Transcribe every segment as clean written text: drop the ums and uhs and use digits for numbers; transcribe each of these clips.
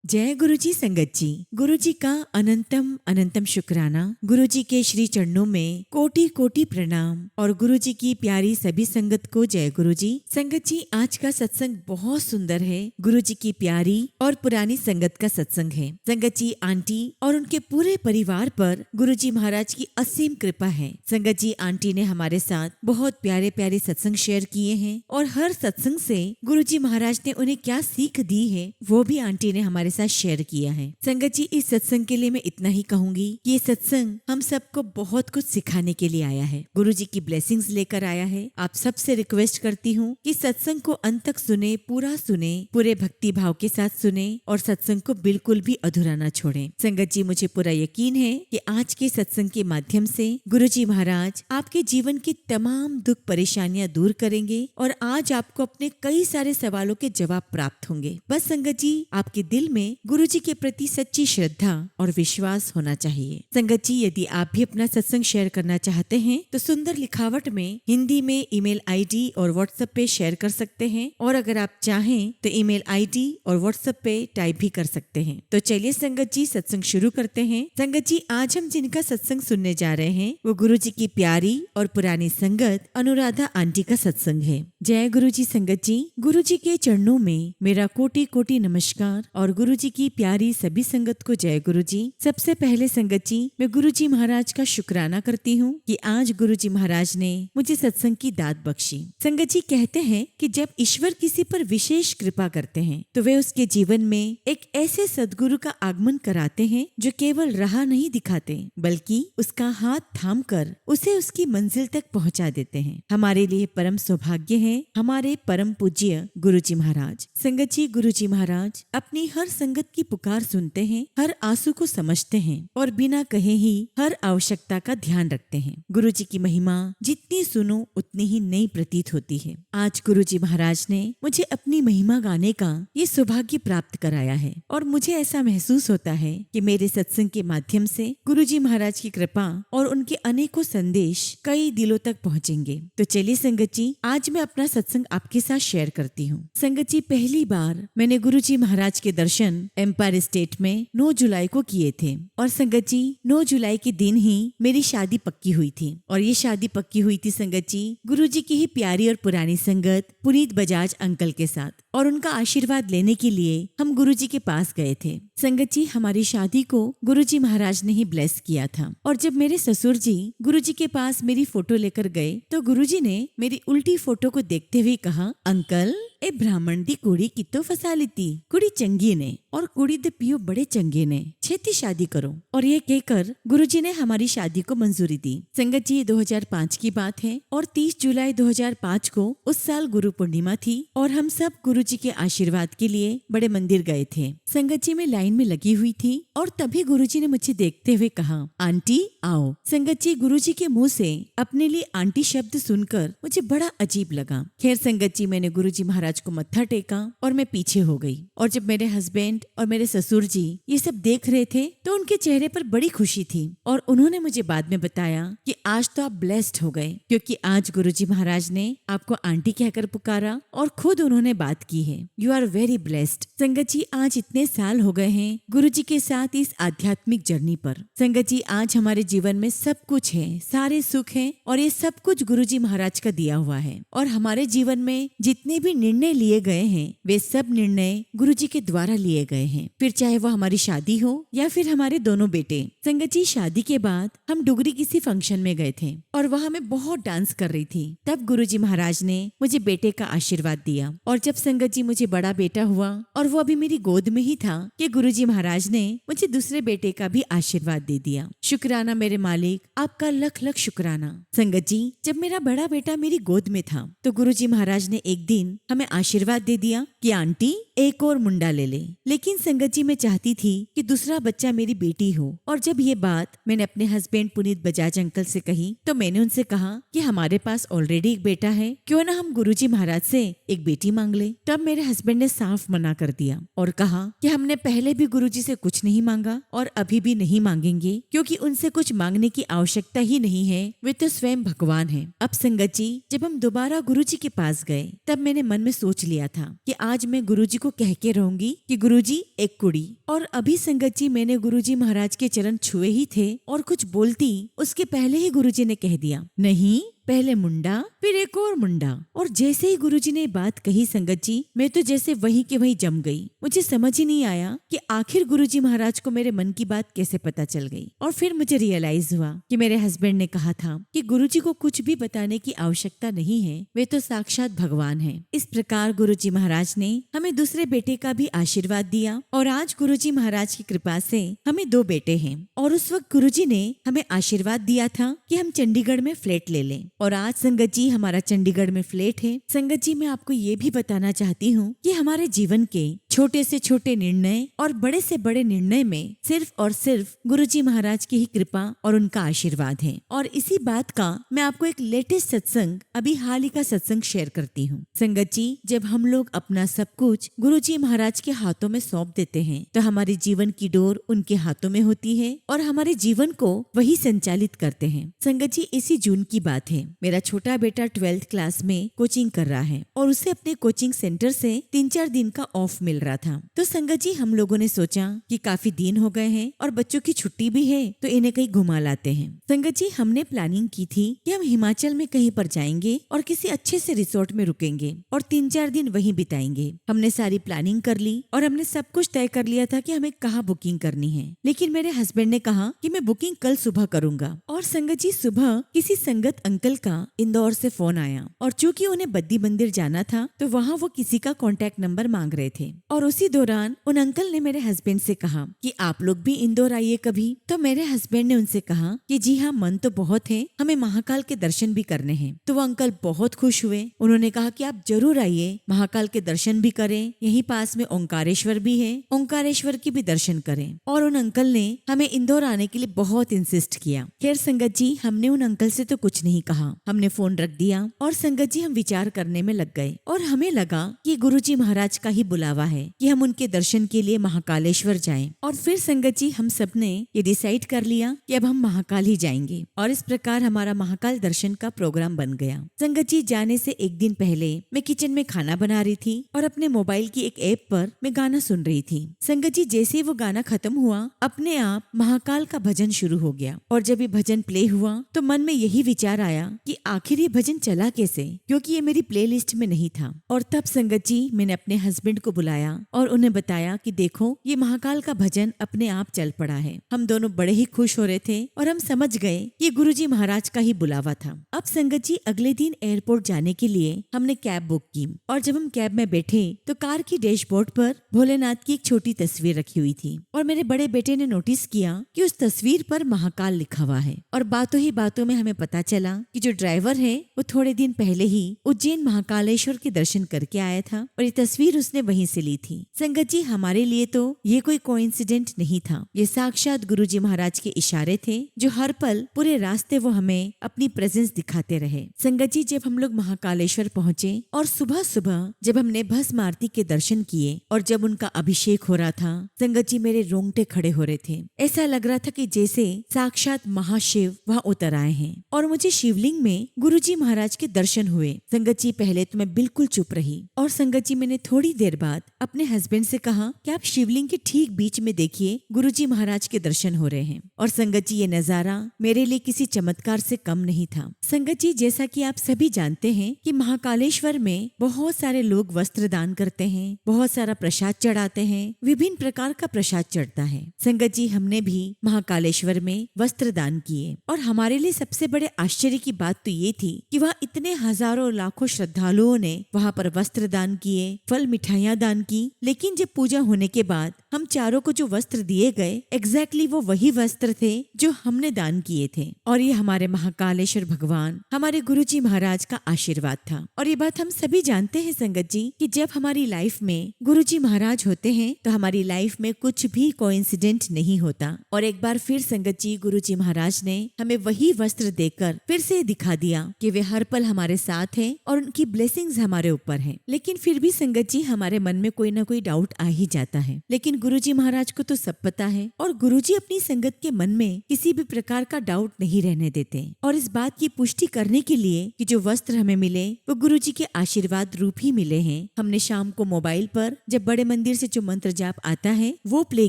जय गुरुजी संगत जी। गुरुजी का अनंतम अनंतम शुक्राना। गुरुजी के श्री चरणों में कोटि कोटि प्रणाम और गुरुजी की प्यारी सभी संगत को जय गुरुजी। संगत जी, आज का सत्संग बहुत सुंदर है। गुरुजी की प्यारी और पुरानी संगत का सत्संग है। संगत जी, आंटी और उनके पूरे परिवार पर गुरुजी महाराज की असीम कृपा है। संगत जी, आंटी ने हमारे साथ बहुत प्यारे प्यारे सत्संग शेयर किए हैं और हर सत्संग से गुरुजी महाराज ने उन्हें क्या सीख दी है वो भी आंटी ने हमारे साथ शेयर किया है। संगत जी, इस सत्संग के लिए मैं इतना ही कहूंगी कि ये सत्संग हम सबको बहुत कुछ सिखाने के लिए आया है। गुरुजी की ब्लेसिंग्स लेकर आया है। आप सबसे रिक्वेस्ट करती हूँ कि सत्संग को अंत तक सुने, पूरे भक्ति भाव के साथ सुने और सत्संग को बिल्कुल भी अधूरा न छोड़ें। संगत जी, मुझे पूरा यकीन है कि आज के सत्संग के माध्यम से गुरुजी महाराज आपके जीवन की तमाम दुख परेशानियां दूर करेंगे और आज आपको अपने कई सारे सवालों के जवाब प्राप्त होंगे। बस संगत जी, आपके दिल में गुरुजी के प्रति सच्ची श्रद्धा और विश्वास होना चाहिए। संगत जी, यदि आप भी अपना सत्संग शेयर करना चाहते हैं तो सुंदर लिखावट में हिंदी में ईमेल आईडी और व्हाट्सएप पे शेयर कर सकते हैं और अगर आप चाहें तो ईमेल आईडी और व्हाट्सएप पे टाइप भी कर सकते हैं। तो चलिए संगत जी, सत्संग शुरू करते हैं। संगत जी, आज हम जिनका सत्संग सुनने जा रहे हैं वो गुरुजी की प्यारी और पुरानी संगत अनुराधा आंटी का सत्संग है। जय गुरुजी संगत जी। गुरुजी के चरणों में मेरा कोटि कोटि नमस्कार और गुरुजी की प्यारी सभी संगत को जय गुरुजी। सबसे पहले संगत जी, मैं गुरुजी महाराज का शुक्राना करती हूँ कि आज गुरुजी महाराज ने मुझे सत्संग की दात बख्शी। संगत जी, कहते हैं कि जब ईश्वर किसी पर विशेष कृपा करते हैं तो वे उसके जीवन में एक ऐसे सद्गुरु का आगमन कराते हैं जो केवल राह नहीं दिखाते बल्कि उसका हाथ थाम कर उसे उसकी मंजिल तक पहुँचा देते हैं। हमारे लिए परम सौभाग्य है हमारे परम पूज्य गुरुजी महाराज। संगत जी, गुरुजी महाराज अपनी हर संगत की पुकार सुनते हैं, हर आंसू को समझते हैं और बिना कहे ही हर आवश्यकता का ध्यान रखते हैं। गुरुजी की महिमा जितनी सुनो उतनी ही नई प्रतीत होती है। आज गुरुजी महाराज ने मुझे अपनी महिमा गाने का ये सौभाग्य प्राप्त कराया है और मुझे ऐसा महसूस होता है कि मेरे सत्संग के माध्यम से गुरुजी महाराज की कृपा और उनके अनेकों संदेश कई दिलों तक पहुँचेंगे। तो चलिए संगत जी, आज मैं अपना सत्संग आपके साथ शेयर करती हूँ। संगत जी, पहली बार मैंने गुरुजी महाराज के दर्शन एम्पायर स्टेट में 9 जुलाई को किए थे और संगत जी 9 जुलाई के दिन ही मेरी शादी पक्की हुई थी और ये शादी पक्की हुई थी संगत जी गुरुजी की ही प्यारी और पुरानी संगत पुनीत बजाज अंकल के साथ और उनका आशीर्वाद लेने के लिए हम गुरुजी के पास गए थे। संगत जी, हमारी शादी को गुरुजी महाराज ने ही ब्लेस किया था और जब मेरे ससुर जी गुरुजी के पास मेरी फोटो लेकर गए तो गुरुजी ने मेरी उल्टी फोटो को देखते हुए कहा, अंकल ए ब्राह्मण दी कुड़ी कितो फसा लीती, कुड़ी चंगी ने और कुड़ी दे पियो बड़े चंगे ने, छेती शादी करो। और ये कहकर गुरुजी ने हमारी शादी को मंजूरी दी। संगत जी, 2005 की बात है और 30 जुलाई 2005 को उस साल गुरु पूर्णिमा थी और हम सब गुरुजी के आशीर्वाद के लिए बड़े मंदिर गए थे। संगत जी, मैं लाइन में लगी हुई थी और तभी गुरुजी ने मुझे देखते हुए कहा, आंटी आओ। संगत जी, गुरुजी के मुंह से अपने लिए आंटी शब्द सुनकर मुझे बड़ा अजीब लगा। खैर संगत जी, मैंने गुरुजी महाराज को मत्था टेका और मैं पीछे हो गई और जब मेरे हस्बैंड और मेरे ससुर जी ये सब देख रहे थे तो उनके चेहरे पर बड़ी खुशी थी और उन्होंने मुझे बाद में बताया कि आज तो आप ब्लेस्ड हो गए क्योंकि आज गुरुजी महाराज ने आपको आंटी कहकर पुकारा और खुद उन्होंने बात की है। You are very blessed. Sangat ji, आज इतने साल हो गए हैं गुरुजी के साथ इस आध्यात्मिक जर्नी पर। संगत जी, आज हमारे जीवन में सब कुछ है, सारे सुख है और ये सब कुछ गुरुजी महाराज का दिया हुआ है और हमारे जीवन में जितने भी निर्णय लिए गए हैं वे सब निर्णय गुरुजी के द्वारा लिए गए हैं, फिर चाहे वो हमारी शादी हो या फिर हमारे दोनों बेटे। संगत जी, शादी के बाद हम डुगरी किसी फंक्शन में गए थे और वहाँ मैं बहुत डांस कर रही थी। तब गुरुजी महाराज ने मुझे बेटे का आशीर्वाद दिया और जब संगत जी मुझे बड़ा बेटा हुआ और वो अभी मेरी गोद में ही था कि गुरुजी महाराज ने मुझे दूसरे बेटे का भी आशीर्वाद दे दिया। शुक्राना मेरे मालिक, आपका लख लख शुक्राना। संगत जी, जब मेरा बड़ा बेटा मेरी गोद में था तो गुरुजी महाराज ने एक दिन हमें आशीर्वाद दे दिया कि आंटी एक और मुंडा ले ले। लेकिन संगत जी, मैं चाहती थी कि दूसरा बच्चा मेरी बेटी हो और जब ये बात मैंने अपने हस्बैंड पुनीत बजाज अंकल से कही तो मैंने उनसे कहा कि हमारे पास ऑलरेडी एक बेटा है, क्यों ना हम गुरुजी महाराज से एक बेटी मांग ले। तब मेरे हस्बैंड ने साफ मना कर दिया और कहा कि हमने पहले भी गुरुजी से कुछ नहीं मांगा और अभी भी नहीं मांगेंगे क्योंकि उनसे कुछ मांगने की आवश्यकता ही नहीं है, वे तो स्वयं भगवान है। अब संगत जी, जब हम दोबारा गुरुजी के पास गए तब मैंने मन में सोच लिया था कि आज मैं गुरुजी को को कह के रहूंगी कि गुरुजी एक कुड़ी। और अभी संगत जी मैंने गुरुजी महाराज के चरण छुए ही थे और कुछ बोलती उसके पहले ही गुरुजी ने कह दिया, नहीं पहले मुंडा फिर एक और मुंडा। और जैसे ही गुरुजी ने बात कही संगत जी, मैं तो जैसे वहीं के वहीं जम गई। मुझे समझ ही नहीं आया कि आखिर गुरुजी महाराज को मेरे मन की बात कैसे पता चल गई। और फिर मुझे रियलाइज हुआ कि मेरे हस्बैंड ने कहा था कि गुरुजी को कुछ भी बताने की आवश्यकता नहीं है, वे तो साक्षात भगवान है। इस प्रकार गुरुजी महाराज ने हमें दूसरे बेटे का भी आशीर्वाद दिया और आज गुरुजी महाराज की कृपा से हमें 2 बेटे हैं। और उस वक्त गुरुजी ने हमें आशीर्वाद दिया था कि हम चंडीगढ़ में फ्लैट ले लें। और आज संगत जी हमारा चंडीगढ़ में फ्लैट है। संगत जी मैं आपको ये भी बताना चाहती हूँ कि हमारे जीवन के छोटे से छोटे निर्णय और बड़े से बड़े निर्णय में सिर्फ और सिर्फ गुरुजी महाराज की ही कृपा और उनका आशीर्वाद है। और इसी बात का मैं आपको एक लेटेस्ट सत्संग, अभी हाल ही का सत्संग शेयर करती हूँ। संगत जी जब हम लोग अपना सब कुछ गुरुजी महाराज के हाथों में सौंप देते हैं तो हमारे जीवन की डोर उनके हाथों में होती है और हमारे जीवन को वही संचालित करते हैं। संगत जी इसी जून की बात है, मेरा छोटा बेटा 12th क्लास में कोचिंग कर रहा है और उसे अपने कोचिंग सेंटर से 3-4 दिन का ऑफ मिल रहा था। तो संगत जी हम लोगों ने सोचा कि काफी दिन हो गए हैं और बच्चों की छुट्टी भी है तो इन्हें कहीं घुमा लाते हैं। संगत जी हमने प्लानिंग की थी कि हम हिमाचल में कहीं पर जाएंगे और किसी अच्छे से रिसोर्ट में रुकेंगे और 3-4 दिन वहीं बिताएंगे। हमने सारी प्लानिंग कर ली और हमने सब कुछ तय कर लिया था कि हमें कहाँ बुकिंग करनी है। लेकिन मेरे हस्बैंड ने कहा कि मैं बुकिंग कल सुबह करूंगा। और संगत जी सुबह किसी संगत अंकल का इंदौर से फोन आया और चूंकि उन्हें बद्दी मंदिर जाना था तो वहाँ वो किसी का कांटेक्ट नंबर मांग रहे थे। और उसी दौरान उन अंकल ने मेरे हस्बैंड से कहा कि आप लोग भी इंदौर आइए कभी। तो मेरे हस्बैंड ने उनसे कहा कि जी हाँ मन तो बहुत है, हमें महाकाल के दर्शन भी करने हैं। तो वो अंकल बहुत खुश हुए। उन्होंने कहा कि आप जरूर आइए, महाकाल के दर्शन भी करें, यहीं पास में ओंकारेश्वर भी है, ओंकारेश्वर की भी दर्शन करें। और उन अंकल ने हमें इंदौर आने के लिए बहुत इंसिस्ट किया। खैर संगत जी हमने उन अंकल से तो कुछ नहीं कहा, हमने फोन रख दिया और संगत जी हम विचार करने में लग गए। और हमें लगा कि गुरुजी महाराज का ही बुलावा है कि हम उनके दर्शन के लिए महाकालेश्वर जाएं। और फिर संगत जी हम सब ने ये डिसाइड कर लिया कि अब हम महाकाल ही जाएंगे। और इस प्रकार हमारा महाकाल दर्शन का प्रोग्राम बन गया। संगत जी जाने से एक दिन पहले मैं किचन में खाना बना रही थी और अपने मोबाइल की एक ऐप पर मैं गाना सुन रही थी। संगत जी जैसे ही वो गाना खत्म हुआ अपने आप महाकाल का भजन शुरू हो गया। और जब ये भजन प्ले हुआ तो मन में यही विचार आया कि आखिर ये भजन चला कैसे, क्योंकि ये मेरी प्लेलिस्ट में नहीं था। और तब संगत जी मैंने अपने हस्बैंड को बुलाया और उन्हें बताया कि देखो ये महाकाल का भजन अपने आप चल पड़ा है। हम दोनों बड़े ही खुश हो रहे थे और हम समझ गए कि गुरुजी महाराज का ही बुलावा था। अब संगत जी अगले दिन एयरपोर्ट जाने के लिए हमने कैब बुक की और जब हम कैब में बैठे तो कार की डैशबोर्ड पर भोलेनाथ की एक छोटी तस्वीर रखी हुई थी। और मेरे बड़े बेटे ने नोटिस किया कि उस तस्वीर पर महाकाल लिखा हुआ है। और बातों ही बातों में हमें पता चला कि जो ड्राइवर है वो थोड़े दिन पहले ही उज्जैन महाकालेश्वर के दर्शन करके आया था और ये तस्वीर उसने वहीं से ली थी। संगत जी हमारे लिए तो ये कोई कोइंसिडेंट नहीं था, ये साक्षात गुरुजी महाराज के इशारे थे जो हर पल पूरे रास्ते वो हमें अपनी प्रेजेंस दिखाते रहे। संगत जी जब हम लोग महाकालेश्वर पहुँचे और सुबह सुबह जब हमने भस्म आरती के दर्शन किए और जब उनका अभिषेक हो रहा था, संगत जी मेरे रोंगटे खड़े हो रहे थे। ऐसा लग रहा था कि जैसे साक्षात महाशिव वहाँ उतर आए हैं। और मुझे शिवलिंग में गुरुजी महाराज के दर्शन हुए। संगत जी पहले तो मैं बिल्कुल चुप रही और संगत जी मैंने थोड़ी देर बाद अपने हस्बैंड से कहा कि आप शिवलिंग के ठीक बीच में देखिए, गुरुजी महाराज के दर्शन हो रहे हैं। और संगत जी ये नजारा मेरे लिए किसी चमत्कार से कम नहीं था। संगत जी जैसा कि आप सभी जानते हैं कि महाकालेश्वर में बहुत सारे लोग वस्त्र दान करते हैं, बहुत सारा प्रसाद चढ़ाते हैं, विभिन्न प्रकार का प्रसाद चढ़ता है। संगत जी हमने भी महाकालेश्वर में वस्त्र दान किए और हमारे लिए सबसे बड़े आश्चर्य की बात तो ये थी कि वहाँ इतने हजारों लाखों श्रद्धालुओं ने वहाँ पर वस्त्र दान किए, फल मिठाइयाँ दान की। लेकिन जब पूजा होने के बाद हम चारों को जो वस्त्र दिए गए एग्जैक्टली वो वही वस्त्र थे जो हमने दान किए थे। और ये हमारे महाकालेश्वर भगवान हमारे गुरुजी महाराज का आशीर्वाद था। और ये बात हम सभी जानते हैं संगत जी कि जब हमारी लाइफ में गुरुजी महाराज होते हैं तो हमारी लाइफ में कुछ भी कोइंसिडेंट नहीं होता। और एक बार फिर संगत जी गुरुजी महाराज ने हमें वही वस्त्र देकर फिर से दिखा दिया कि वे हर पल हमारे साथ हैं और उनकी ब्लेसिंग्स हमारे ऊपर हैं। लेकिन फिर भी संगत जी हमारे मन में कोई ना कोई डाउट आ ही जाता है। लेकिन गुरुजी महाराज को तो सब पता है और गुरुजी अपनी संगत के मन में किसी भी प्रकार का डाउट नहीं रहने देते। और इस बात की पुष्टि करने के लिए कि जो वस्त्र हमें मिले वो गुरुजी के आशीर्वाद रूप ही मिले हैं, हमने शाम को मोबाइल पर जब बड़े मंदिर से जो मंत्र जाप आता है वो प्ले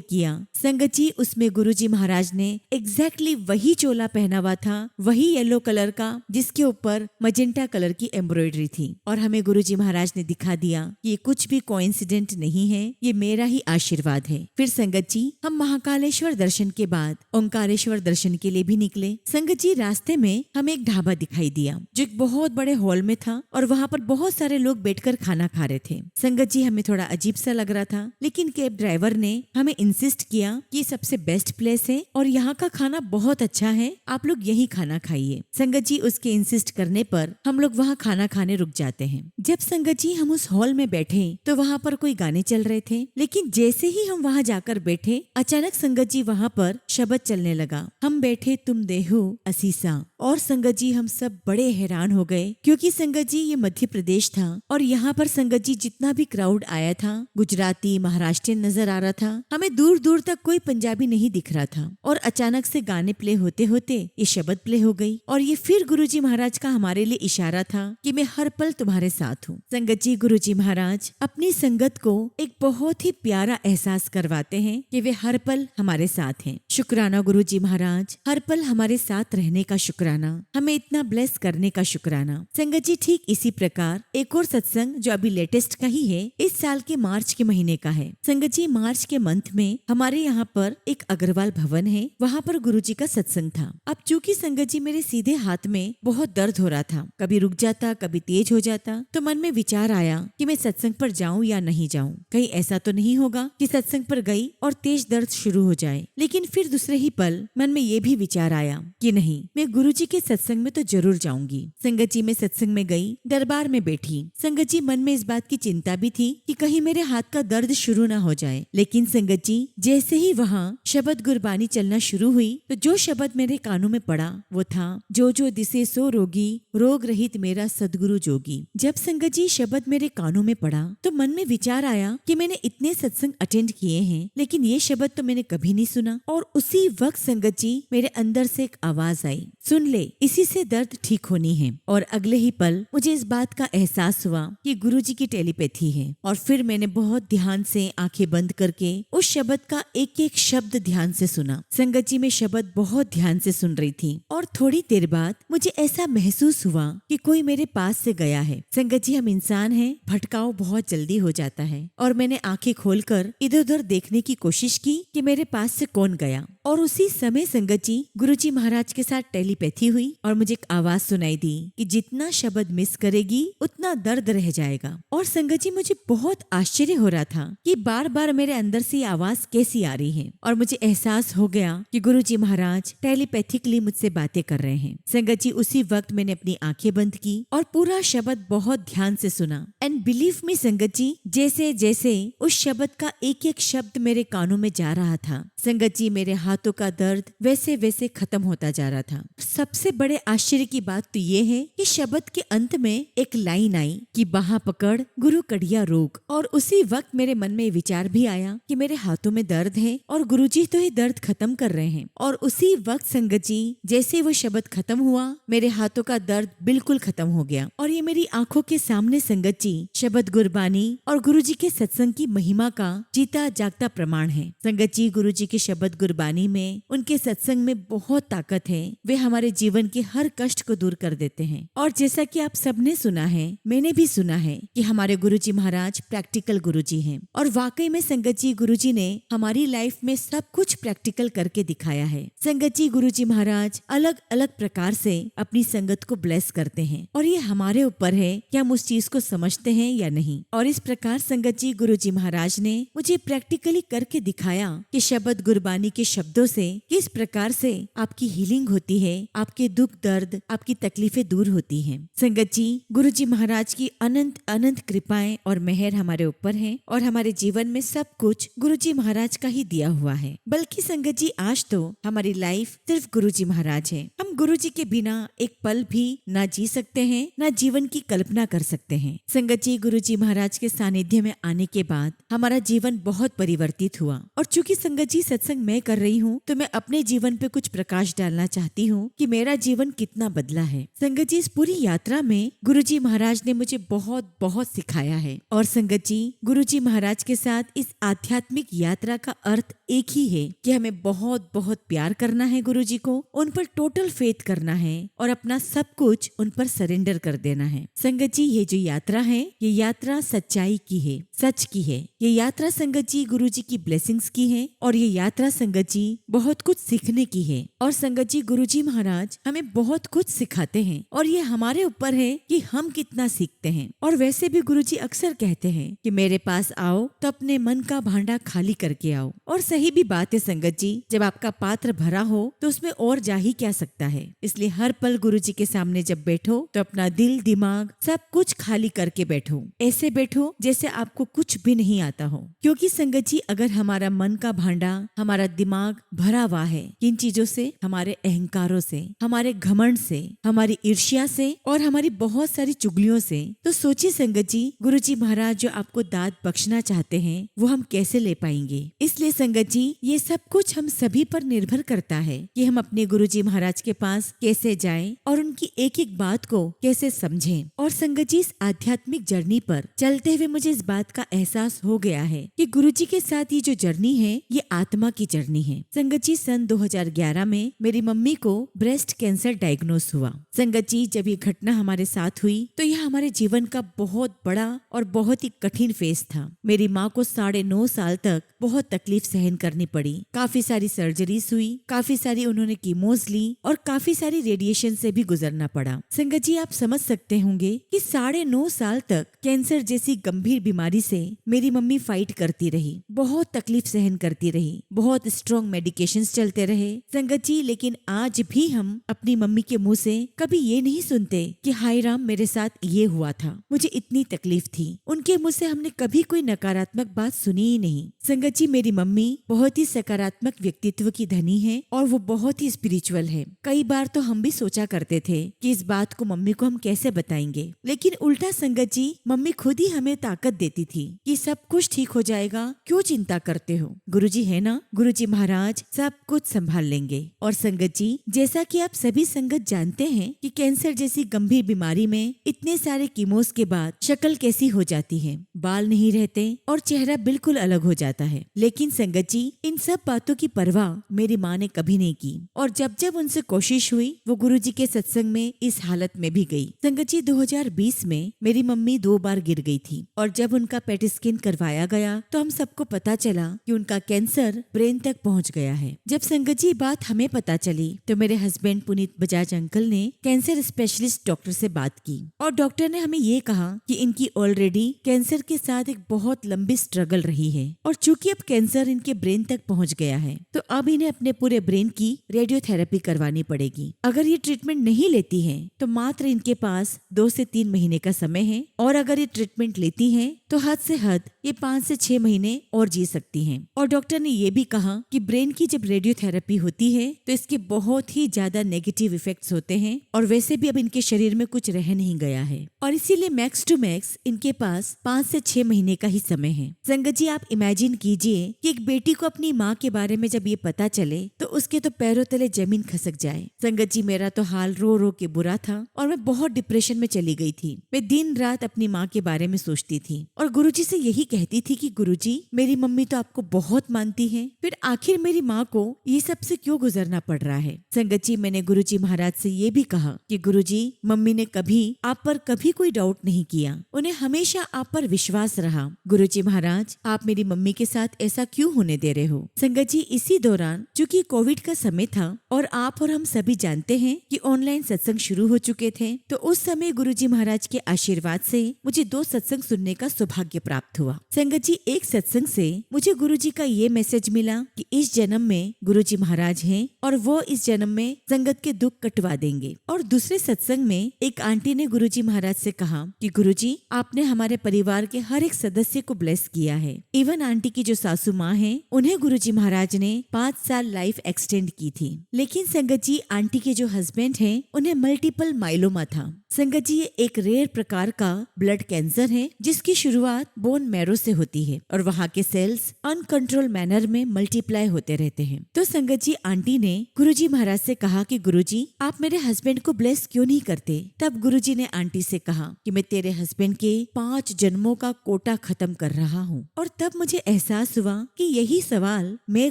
किया। संगत जी उसमें गुरुजी महाराज ने एग्जैक्टली वही चोला पहना हुआ था, वही येलो कलर का जिसके ऊपर मजेंटा कलर की एम्ब्रॉयडरी थी। और हमें गुरुजी महाराज ने दिखा दिया कि ये कुछ भी कोइंसिडेंट नहीं है, ये मेरा ही आशीर्वाद है। फिर संगत जी हम महाकालेश्वर दर्शन के बाद ओंकारेश्वर दर्शन के लिए भी निकले। संगत जी रास्ते में हमें एक ढाबा दिखाई दिया जो एक बहुत बड़े हॉल में था और वहाँ पर बहुत सारे लोग बैठकर खाना खा रहे थे। संगत जी हमें थोड़ा अजीब सा लग रहा था, लेकिन कैब ड्राइवर ने हमें इंसिस्ट किया कि ये सबसे बेस्ट प्लेस है और यहाँ का खाना बहुत अच्छा है, आप लोग यही खाना खाइए। संगत जी उसके इंसिस्ट करने पर हम लोग वहाँ खाना खाने रुक जाते हैं। जब संगत जी हम उस हॉल में बैठे तो वहाँ पर कोई गाने चल रहे थे, लेकिन जैसे ही हम वहाँ जाकर बैठे अचानक संगत जी वहाँ पर शब्द चलने लगा, हम बैठे तुम देहु असीसा। और संगत जी हम सब बड़े हैरान हो गए क्योंकि संगत जी ये मध्य प्रदेश था और यहाँ पर संगत जी जितना भी क्राउड आया था गुजराती महाराष्ट्रियन नजर आ रहा था, हमें दूर दूर तक कोई पंजाबी नहीं दिख रहा था। और अचानक से गाने प्ले होते होते ये शब्द प्ले हो गई और ये फिर गुरुजी महाराज का हमारे लिए इशारा था कि मैं हर पल तुम्हारे साथ हूँ। संगत जी गुरुजी महाराज अपनी संगत को एक बहुत ही प्यारा एहसास करवाते हैं कि वे हर पल हमारे साथ हैं। शुक्राना गुरुजी महाराज, हर पल हमारे साथ रहने का शुक्राना, हमें इतना ब्लेस करने का शुक्राना। संगत जी ठीक इसी प्रकार एक और सत्संग जो अभी लेटेस्ट का ही है, इस साल के मार्च के महीने का है। संगत जी मार्च के मंथ में हमारे यहाँ पर एक अग्रवाल भवन है, वहाँ पर गुरुजी का सत्संग था। अब चूंकि संगत जी मेरे सीधे हाथ में बहुत दर्द हो रहा था, कभी रुक जाता कभी तेज हो जाता, तो मन में विचार आया कि मैं सत्संग पर जाऊं या नहीं जाऊं, कहीं ऐसा तो नहीं होगा कि सत्संग पर गई और तेज दर्द शुरू हो जाए। लेकिन फिर दूसरे ही पल मन में ये भी विचार आया कि नहीं, मैं गुरुजी के सत्संग में तो जरूर जाऊंगी। संगत जी मैं सत्संग में गई, दरबार में बैठी। संगत जी मन में इस बात की चिंता भी थी कि कहीं मेरे हाथ का दर्द शुरू ना हो जाए। लेकिन संगत जी जैसे ही वहाँ शब्द गुरबानी चलना शुरू हुई तो जो शब्द मेरे कानों में पड़ा वो था, जो जो दिसे सो रोगी, रोग रहित मेरा सदगुरु जोगी। जब संगत जी शब्द मेरे कानों में पड़ा तो मन में विचार आया कि मैंने इतने सत्संग अटेंड किए हैं, लेकिन ये शब्द तो मैंने कभी नहीं सुना। और उसी वक्त संगत जी मेरे अंदर से एक आवाज आई, सुन ले, इसी से दर्द ठीक होनी है। और अगले ही पल मुझे इस बात का एहसास हुआ कि गुरुजी की टेलीपैथी है। और फिर मैंने बहुत ध्यान से आंखें बंद करके उस शब्द का एक एक शब्द ध्यान से सुना। संगत जी मैं शब्द बहुत ध्यान से सुन रही थी और थोड़ी देर बाद मुझे ऐसा महसूस हुआ कि कोई मेरे पास से गया है। संगत जी हम इंसान हैं, भटकाव बहुत जल्दी हो जाता है और मैंने आंखें खोलकर इधर उधर देखने की कोशिश की कि मेरे पास से कौन गया। और उसी समय संगत जी गुरुजी महाराज के साथ टेलीपैथी हुई और मुझे एक आवाज सुनाई दी कि जितना शब्द मिस करेगी उतना दर्द रह जाएगा। और संगत जी मुझे बहुत आश्चर्य हो रहा था कि बार बार मेरे अंदर से ये आवाज कैसी आ रही है। और मुझे एहसास हो गया कि गुरुजी महाराज टेलीपैथिकली मुझसे बातें कर रहे हैं। संगत जी उसी वक्त मैंने अपनी आंखें बंद की और पूरा शब्द बहुत ध्यान से सुना। एंड बिलीव मी संगत जी, जैसे जैसे उस शब्द का एक एक शब्द मेरे कानों में जा रहा था, संगत जी मेरे हाथों का दर्द वैसे वैसे खत्म होता जा रहा था। सबसे बड़े आश्चर्य की बात तो ये है कि शब्द के अंत में एक लाइन आई कि बाह पकड़ गुरु कड़िया रोग। और उसी वक्त मेरे मन में विचार भी आया कि मेरे हाथों में दर्द है और गुरुजी तो ही दर्द खत्म कर रहे हैं। और उसी वक्त संगत जी जैसे वो शब्द खत्म हुआ, मेरे हाथों का दर्द बिल्कुल खत्म हो गया। और ये मेरी आंखों के सामने संगत जी शब्द गुरबानी और गुरुजी के सत्संग की महिमा का जीता जागता प्रमाण है। संगत जी गुरुजी के शब्द गुरबानी में, उनके सत्संग में बहुत ताकत है। वे हमारे जीवन के हर कष्ट को दूर कर देते हैं। और जैसा कि आप सबने सुना है, मैंने भी सुना है कि हमारे गुरुजी महाराज प्रैक्टिकल गुरुजी हैं। और वाकई में संगत जी गुरुजी ने हमारी लाइफ में सब कुछ प्रैक्टिकल करके दिखाया है। संगत जी गुरुजी महाराज अलग अलग प्रकार से अपनी संगत को ब्लेस करते हैं और ये हमारे ऊपर है कि हम उस चीज को समझते हैं या नहीं। और इस प्रकार संगत जी गुरुजी महाराज ने मुझे प्रैक्टिकली करके दिखाया कि शब्द गुरबानी के शब्द शब्दों से किस प्रकार से आपकी हीलिंग होती है, आपके दुख दर्द, आपकी तकलीफें दूर होती हैं। संगत जी, गुरु जी महाराज की अनंत अनंत कृपाएं और मेहर हमारे ऊपर है और हमारे जीवन में सब कुछ गुरु जी महाराज का ही दिया हुआ है। बल्कि संगत जी, आज तो हमारी लाइफ सिर्फ गुरु जी महाराज है। हम गुरु जी के बिना एक पल भी ना जी सकते हैं, ना जीवन की कल्पना कर सकते हैं। संगत जी, गुरु जी महाराज के सानिध्य में आने के बाद हमारा जीवन बहुत परिवर्तित हुआ। और चूंकि संगत जी सत्संग मैं कर रही हूँ तो मैं अपने जीवन पे कुछ प्रकाश डालना चाहती हूँ कि मेरा जीवन कितना बदला है। संगत जी, इस पूरी यात्रा में गुरु जी महाराज ने मुझे बहुत बहुत सिखाया है। और संगत जी, गुरु जी महाराज के साथ इस आध्यात्मिक यात्रा का अर्थ एक ही है कि हमें बहुत बहुत प्यार करना है गुरु जी को, उन पर टोटल फेथ करना है और अपना सब कुछ उन पर सरेंडर कर देना है। संगत जी, ये जो यात्रा है, ये यात्रा सच्चाई की है, सच की है। ये यात्रा संगत जी गुरु जी की ब्लेसिंग्स की है और ये यात्रा संगत जी बहुत कुछ सीखने की है। और संगत जी, गुरु जी महाराज हमें बहुत कुछ सिखाते हैं और ये हमारे ऊपर है कि हम कितना सीखते हैं। और वैसे भी गुरु जी अक्सर कहते हैं कि मेरे पास आओ तो अपने मन का भांडा खाली करके आओ। और सही भी बात है संगत जी, जब आपका पात्र भरा हो तो उसमें और जा ही क्या सकता है। इसलिए हर पल गुरु जी के सामने जब बैठो तो अपना दिल दिमाग सब कुछ खाली करके बैठो। ऐसे बैठो जैसे आपको कुछ भी नहीं आता हो। क्योंकि संगत जी, अगर हमारा मन का भांडा, हमारा दिमाग भरा हुआ है किन चीजों से, हमारे अहंकारों से, हमारे घमंड से, हमारी ईर्ष्या से और हमारी बहुत सारी चुगलियों से, तो सोचिए संगत जी, गुरु जी महाराज जो आपको दाद बख्शना चाहते हैं वो हम कैसे ले पाएंगे। इसलिए संगत जी, ये सब कुछ हम सभी पर निर्भर करता है कि हम अपने गुरु जी महाराज के पास कैसे जाएं और उनकी एक एक बात को कैसे समझें। और संगत जी, इस आध्यात्मिक जर्नी पर चलते हुए मुझे इस बात का एहसास हो गया है कि गुरु जी के साथ ये जो जर्नी है ये आत्मा की जर्नी है। संगत जी, सन 2011 में मेरी मम्मी को ब्रेस्ट कैंसर डायग्नोस हुआ। संगत जी, जब ये घटना हमारे साथ हुई तो यह हमारे जीवन का बहुत बड़ा और बहुत ही कठिन फेज था। मेरी माँ को 9.5 साल तक बहुत तकलीफ सहन करनी पड़ी। काफी सारी सर्जरीज हुई, काफी सारी उन्होंने कीमोज ली और काफी सारी रेडिएशन से भी गुजरना पड़ा। संगत जी, आप समझ सकते होंगे कि 9.5 साल तक कैंसर जैसी गंभीर बीमारी से मेरी मम्मी फाइट करती रही, बहुत तकलीफ सहन करती रही, बहुत स्ट्रॉन्ग मेडिकेशंस चलते रहे। संगत जी, लेकिन आज भी हम अपनी मम्मी के मुंह से कभी ये नहीं सुनते कि हाय राम, मेरे साथ ये हुआ था, मुझे इतनी तकलीफ थी। उनके मुंह से हमने कभी कोई नकारात्मक बात सुनी ही नहीं। संगत जी, मेरी मम्मी बहुत ही सकारात्मक व्यक्तित्व की धनी है और वो बहुत ही स्पिरिचुअल है। कई बार तो हम भी सोचा करते थे कि इस बात को मम्मी को हम कैसे बताएंगे, लेकिन उल्टा संगत जी, मम्मी खुद ही हमें ताकत देती थी कि सब कुछ ठीक हो जाएगा, क्यों चिंता करते हो, गुरुजी है ना, गुरुजी महाराज सब कुछ संभाल लेंगे। और संगत जी, जैसा कि आप सभी संगत जानते हैं कि कैंसर जैसी गंभीर बीमारी में इतने सारे कीमोस के बाद शक्ल कैसी हो जाती है, बाल नहीं रहते और चेहरा बिल्कुल अलग हो जाता है। लेकिन संगत जी, इन सब बातों की परवाह मेरी माँ ने कभी नहीं की और जब जब उनसे कोशिश हुई वो गुरुजी के सत्संग में इस हालत में भी गई। संगत जी, 2020 में मेरी मम्मी 2 बार गिर गई थी और जब उनका पेट स्कैन करवाया गया तो हम सबको पता चला कि उनका कैंसर ब्रेन तक पहुंच गया है। जब संगत जी बात हमें पता चली तो मेरे हस्बैंड पुनीत बजाज अंकल ने कैंसर स्पेशलिस्ट डॉक्टर से बात की और डॉक्टर ने हमें ये कहा कि इनकी ऑलरेडी कैंसर के साथ एक बहुत लंबी स्ट्रगल रही है और चूंकि अब कैंसर इनके ब्रेन तक पहुंच गया है तो अब इन्हें अपने पूरे ब्रेन की रेडियोथेरेपी करवानी पड़ेगी। अगर ये ट्रीटमेंट नहीं लेती हैं तो मात्र इनके पास 2 से 3 महीने का समय है और अगर ये ट्रीटमेंट लेती हैं तो हद से हद ये 5 से 6 महीने और जी सकती हैं। और डॉक्टर ने ये भी कहा कि ब्रेन की जब रेडियोथेरेपी होती है तो इसके बहुत ही ज्यादा नेगेटिव इफेक्ट्स होते हैं और वैसे भी अब इनके शरीर में कुछ रह नहीं गया है और इसीलिए मैक्स टू मैक्स इनके पास 5 से 6 महीने का ही समय है। संगत जी, आप इमेजिन कीजिए कि एक बेटी को अपनी माँ के बारे में जब ये पता चले तो उसके तो पैरों तले जमीन खसक जाए। संगत जी, मेरा तो हाल रो रो के बुरा था और मैं बहुत डिप्रेशन में चली गई थी। मैं दिन रात अपनी माँ के बारे में सोचती थी और गुरुजी से यही कहती थी कि गुरुजी, मेरी मम्मी तो आपको बहुत मानती है, फिर आखिर मेरी माँ को ये सब से क्यों गुजरना पड़ रहा है। संगत जी, मैंने गुरुजी महाराज से ये भी कहा कि गुरुजी, मम्मी ने कभी आप पर कभी कोई डाउट नहीं किया, उन्हें हमेशा आप पर विश्वास रहा। गुरुजी महाराज, आप मेरी मम्मी के साथ ऐसा क्यों होने दे रहे हो। संगत जी, इसी दौरान चूंकि कोविड का समय था और आप और हम सभी जानते हैं कि ऑनलाइन सत्संग शुरू हो चुके थे, तो उस समय गुरुजी महाराज के आशीर्वाद से मुझे 2 सत्संग सुनने का सौभाग्य सौभाग्य प्राप्त हुआ। संगत जी, एक सत्संग से मुझे गुरुजी का ये मैसेज मिला कि इस जन्म में गुरुजी महाराज हैं और वो इस जन्म में संगत के दुख कटवा देंगे। और दूसरे सत्संग में एक आंटी ने गुरुजी महाराज से कहा कि गुरुजी, आपने हमारे परिवार के हर एक सदस्य को ब्लेस किया है। इवन आंटी की जो सासू माँ है, उन्हें गुरुजी महाराज ने 5 साल लाइफ एक्सटेंड की थी। लेकिन संगत जी, आंटी के जो हस्बैंड हैं, उन्हें मल्टीपल माइलोमा था। संगत जी, ये एक रेयर प्रकार का ब्लड कैंसर है जिसकी शुरुआत बोन मैरो से होती है और वहाँ के सेल्स अनकंट्रोल मैनर में मल्टीप्लाई होते रहते हैं। तो संगत जी, आंटी ने गुरुजी महाराज से कहा कि गुरुजी, आप मेरे हस्बैंड को ब्लेस क्यों नहीं करते? तब गुरुजी ने आंटी से कहा कि मैं तेरे हस्बैंड के 5 जन्मों का कोटा खत्म कर रहा हूँ। और तब मुझे एहसास हुआ कि यही सवाल मैं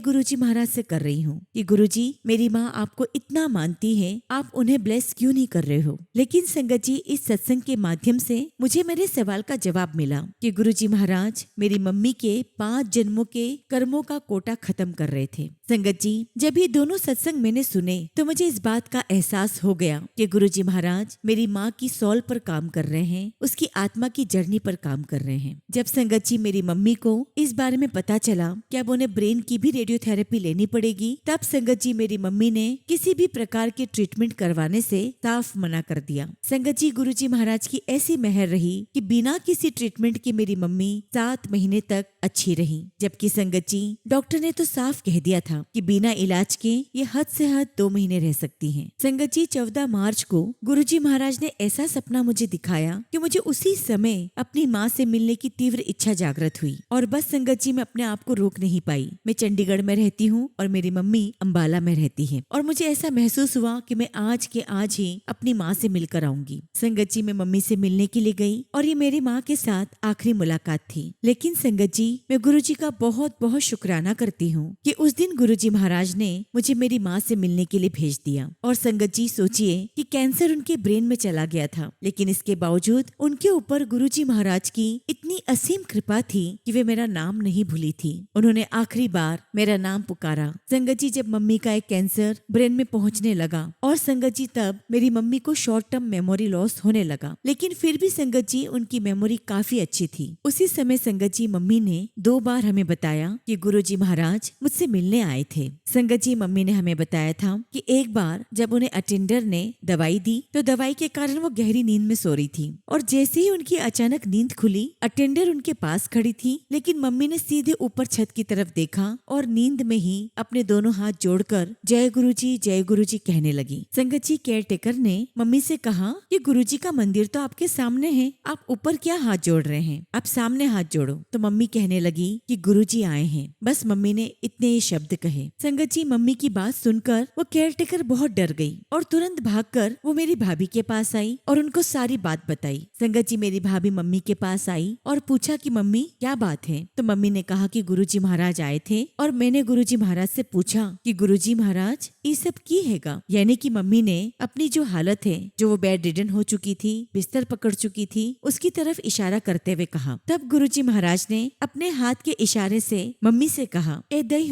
गुरुजी महाराज से कर रही हूँ कि गुरुजी, मेरी माँ आपको इतना मानती है, आप उन्हें ब्लेस क्यों नहीं कर रहे हो? लेकिन संगत जी, इस सत्संग के माध्यम से मुझे मेरे सवाल का जवाब मिला कि गुरुजी महाराज मेरी मम्मी के 5 जन्मों के कर्मों का कोटा खत्म कर रहे थे। संगत जी, जब ये दोनों सत्संग मैंने सुने तो मुझे इस बात का एहसास हो गया कि गुरुजी महाराज मेरी माँ की सॉल पर काम कर रहे हैं, उसकी आत्मा की जर्नी पर काम कर रहे हैं। जब संगत जी मेरी मम्मी को इस बारे में पता चला कि अब उन्हें ब्रेन की भी रेडियोथेरेपी लेनी पड़ेगी, तब संगत जी मेरी मम्मी ने किसी भी प्रकार के ट्रीटमेंट करवाने से साफ मना कर दिया। संगत जी, गुरुजी महाराज की ऐसी मेहर रही कि बिना किसी ट्रीटमेंट के मेरी मम्मी 7 महीने तक अच्छी रही। जबकि संगत जी, डॉक्टर ने तो साफ कह दिया था कि बिना इलाज के ये हद से हद 2 महीने रह सकती हैं। संगत जी, 14 मार्च को गुरुजी महाराज ने ऐसा सपना मुझे दिखाया कि मुझे उसी समय अपनी माँ से मिलने की तीव्र इच्छा जागृत हुई। और बस संगत जी, मैं अपने आप को रोक नहीं पाई। मैं चंडीगढ़ में रहती हूँ और मेरी मम्मी अंबाला में रहती है और मुझे ऐसा महसूस हुआ कि मैं आज के आज ही अपनी माँ से मिलकर आऊंगी। संगत जी, मैं मम्मी से मिलने के लिए गई और ये मेरी माँ के साथ आखिरी मुलाकात थी। लेकिन संगत जी, मैं गुरुजी का बहुत बहुत शुक्राना करती हूँ कि उस दिन गुरुजी महाराज ने मुझे मेरी माँ से मिलने के लिए भेज दिया। और संगत जी, सोचिए कि कैंसर उनके ब्रेन में चला गया था, लेकिन इसके बावजूद उनके ऊपर गुरुजी महाराज की इतनी असीम कृपा थी कि वे मेरा नाम नहीं भूली थी। उन्होंने आखिरी बार मेरा नाम पुकारा। संगत जी, जब मम्मी का एक कैंसर ब्रेन में पहुंचने लगा और संगत जी, तब मेरी मम्मी को शॉर्ट टर्म मेमोरी लॉस होने लगा, लेकिन फिर भी संगत जी, उनकी मेमोरी काफी अच्छी थी। उसी समय संगत जी, मम्मी ने 2 बार हमें बताया कि गुरुजी महाराज मुझसे मिलने आए थे। संगत जी, मम्मी ने हमें बताया था कि एक बार जब उन्हें अटेंडर ने दवाई दी तो दवाई के कारण वो गहरी नींद में सो रही थी और जैसे ही उनकी अचानक नींद खुली, अटेंडर उनके पास खड़ी थी, लेकिन मम्मी ने सीधे ऊपर छत की तरफ देखा और नींद में ही अपने दोनों हाथ जोड़कर जय गुरुजी कहने लगी। संगत जी, केयर टेकर ने मम्मी से कहा कि गुरुजी का मंदिर तो आपके सामने है, आप ऊपर क्या हाथ जोड़ रहे हैं, आप सामने हाथ जोड़ो। तो मम्मी कहने लगी कि गुरुजी आए हैं। बस मम्मी ने इतने ही शब्द कहे। संगत जी, मम्मी की बात सुनकर वो केयर टेकर बहुत डर गई और तुरंत भागकर वो मेरी भाभी के पास आई और उनको सारी बात बताई। संगत जी, मेरी भाभी मम्मी के पास आई और पूछा कि मम्मी क्या बात है? तो मम्मी ने कहा कि गुरुजी महाराज आए थे और मैंने गुरुजी महाराज से पूछा कि गुरुजी महाराज ये सब की हैगा। यानी कि मम्मी ने अपनी जो हालत है, जो वो बेड रिडन हो चुकी थी, बिस्तर पकड़ चुकी थी, उसकी तरफ इशारा करते हुए कहा। तब गुरुजी महाराज ने अपने हाथ के इशारे से मम्मी से कहा, ए दही